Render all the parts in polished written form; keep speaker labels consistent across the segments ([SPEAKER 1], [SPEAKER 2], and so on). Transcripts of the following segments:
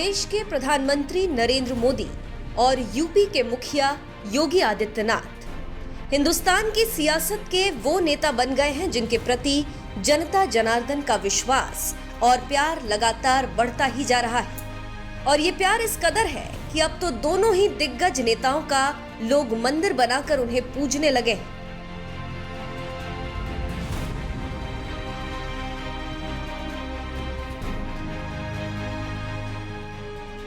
[SPEAKER 1] देश के प्रधानमंत्री नरेंद्र मोदी और यूपी के मुखिया योगी आदित्यनाथ हिंदुस्तान की सियासत के वो नेता बन गए हैं जिनके प्रति जनता जनार्दन का विश्वास और प्यार लगातार बढ़ता ही जा रहा है। और ये प्यार इस कदर है कि अब तो दोनों ही दिग्गज नेताओं का लोग मंदिर बनाकर उन्हें पूजने लगे हैं।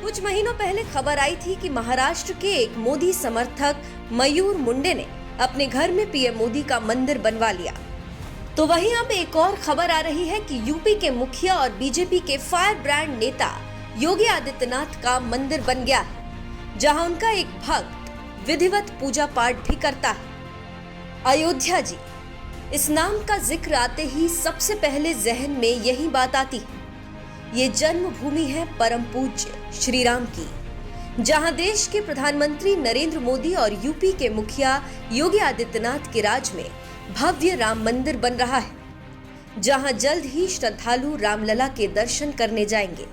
[SPEAKER 1] कुछ महीनों पहले खबर आई थी कि महाराष्ट्र के एक मोदी समर्थक मयूर मुंडे ने अपने घर में पीएम मोदी का मंदिर बनवा लिया। तो वहीं अब एक और खबर आ रही है कि यूपी के मुखिया और बीजेपी के फायर ब्रांड नेता योगी आदित्यनाथ का मंदिर बन गया है, जहां उनका एक भक्त विधिवत पूजा पाठ भी करता है। अयोध्या जी, इस नाम का जिक्र आते ही सबसे पहले जहन में यही बात आती है। ये जन्मभूमि है परम पूज्य श्री राम की, जहां देश के प्रधानमंत्री नरेंद्र मोदी और यूपी के मुखिया योगी आदित्यनाथ के राज में भव्य राम मंदिर बन रहा है, जहां जल्द ही श्रद्धालु रामलला के दर्शन करने जाएंगे।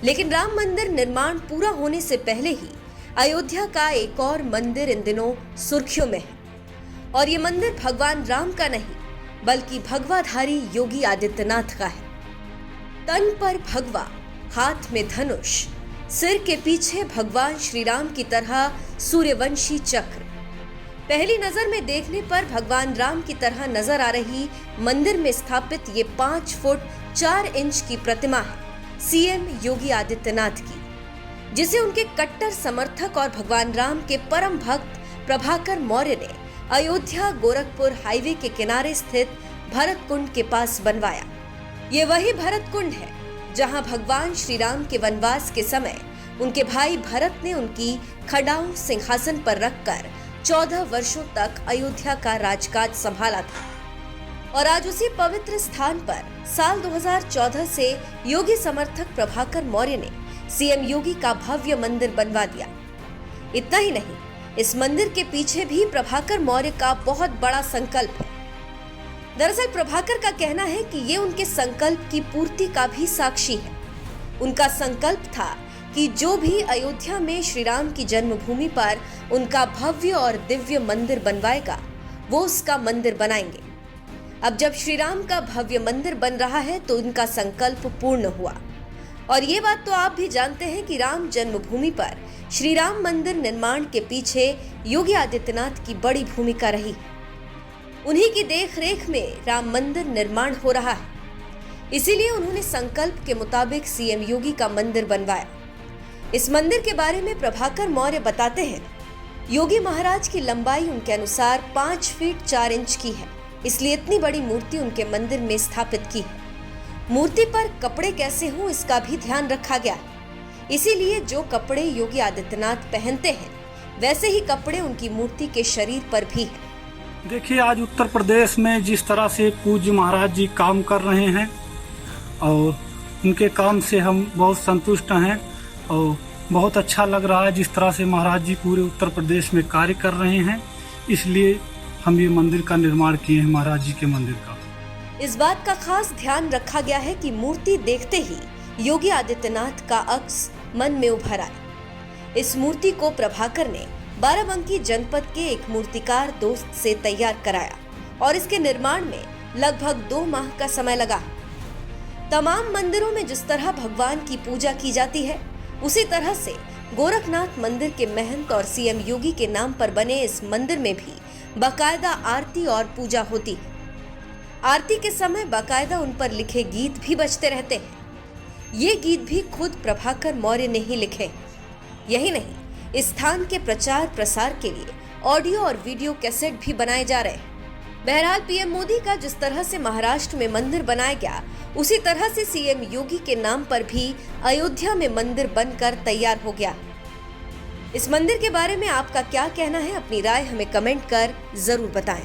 [SPEAKER 1] लेकिन राम मंदिर निर्माण पूरा होने से पहले ही अयोध्या का एक और मंदिर इन दिनों सुर्खियों में है। और ये मंदिर भगवान राम का नहीं बल्कि भगवाधारी योगी आदित्यनाथ का है। तन पर भगवा, हाथ में धनुष, सिर के पीछे भगवान श्री राम की तरह सूर्यवंशी चक्र। पहली नजर में देखने पर भगवान राम की तरह नजर आ रही मंदिर में स्थापित ये 5 फुट 4 इंच की प्रतिमा है सीएम योगी आदित्यनाथ की, जिसे उनके कट्टर समर्थक और भगवान राम के परम भक्त प्रभाकर मौर्य ने अयोध्या गोरखपुर हाईवे के किनारे स्थित भरत कुंड के पास बनवाया। ये वही भरत कुंड है जहां भगवान श्री राम के वनवास के समय उनके भाई भरत ने उनकी खड़ाऊ सिंहासन पर रखकर 14 वर्षों तक अयोध्या का राजकाज संभाला था। और आज उसी पवित्र स्थान पर साल 2014 से योगी समर्थक प्रभाकर मौर्य ने सीएम योगी का भव्य मंदिर बनवा दिया। इतना ही नहीं, इस मंदिर के पीछे भी प्रभाकर मौर्य का बहुत बड़ा संकल्प है। दरअसल प्रभाकर का कहना है कि ये उनके संकल्प की पूर्ति का भी साक्षी है। उनका संकल्प था कि जो भी अयोध्या में श्री राम की जन्मभूमि पर उनका भव्य और दिव्य मंदिर बनवाएगा, वो उसका मंदिर बनाएंगे। अब जब श्री राम का भव्य मंदिर बन रहा है तो उनका संकल्प पूर्ण हुआ। और ये बात तो आप भी जानते हैं कि राम जन्मभूमि पर श्री राम मंदिर निर्माण के पीछे योगी आदित्यनाथ की बड़ी भूमिका रही है। उन्हीं की देखरेख में राम मंदिर निर्माण हो रहा है, इसीलिए उन्होंने संकल्प के मुताबिक सीएम योगी का मंदिर बनवाया। इस मंदिर के बारे में प्रभाकर मौर्य बताते हैं, योगी महाराज की लंबाई उनके अनुसार 5 फीट 4 इंच की है, इसलिए इतनी बड़ी मूर्ति उनके मंदिर में स्थापित की है। मूर्ति पर कपड़े कैसे हों इसका भी ध्यान रखा गया है, इसीलिए जो कपड़े योगी आदित्यनाथ पहनते हैं वैसे ही कपड़े उनकी मूर्ति के शरीर पर भी है।
[SPEAKER 2] देखिए, आज उत्तर प्रदेश में जिस तरह से पूज्य महाराज जी काम कर रहे हैं और उनके काम से हम बहुत संतुष्ट हैं और बहुत अच्छा लग रहा है जिस तरह से महाराज जी पूरे उत्तर प्रदेश में कार्य कर रहे हैं। इसलिए हम ये मंदिर का निर्माण किए हैं, महाराज जी के मंदिर का।
[SPEAKER 1] इस बात का खास ध्यान रखा गया है कि मूर्ति देखते ही योगी आदित्यनाथ का अक्स मन में उभर आए। इस मूर्ति को प्रभाकर ने बाराबंकी जनपद के एक मूर्तिकार दोस्त से तैयार कराया और इसके निर्माण में लगभग 2 माह का समय लगा। तमाम मंदिरों में जिस तरह भगवान की पूजा की जाती है, उसी तरह से गोरखनाथ मंदिर के महंत और सीएम योगी के नाम पर बने इस मंदिर में भी बाकायदा आरती और पूजा होती है। आरती के समय बाकायदा उन पर लिखे गीत भी बजते रहते हैं। ये गीत भी खुद प्रभाकर मौर्य ने ही लिखे। यही नहीं, इस स्थान के प्रचार प्रसार के लिए ऑडियो और वीडियो कैसेट भी बनाए जा रहे हैं। बहरहाल पीएम मोदी का जिस तरह से महाराष्ट्र में मंदिर बनाया गया, उसी तरह से सीएम योगी के नाम पर भी अयोध्या में मंदिर बनकर तैयार हो गया। इस मंदिर के बारे में आपका क्या कहना है? अपनी राय हमें कमेंट कर जरूर बताएं।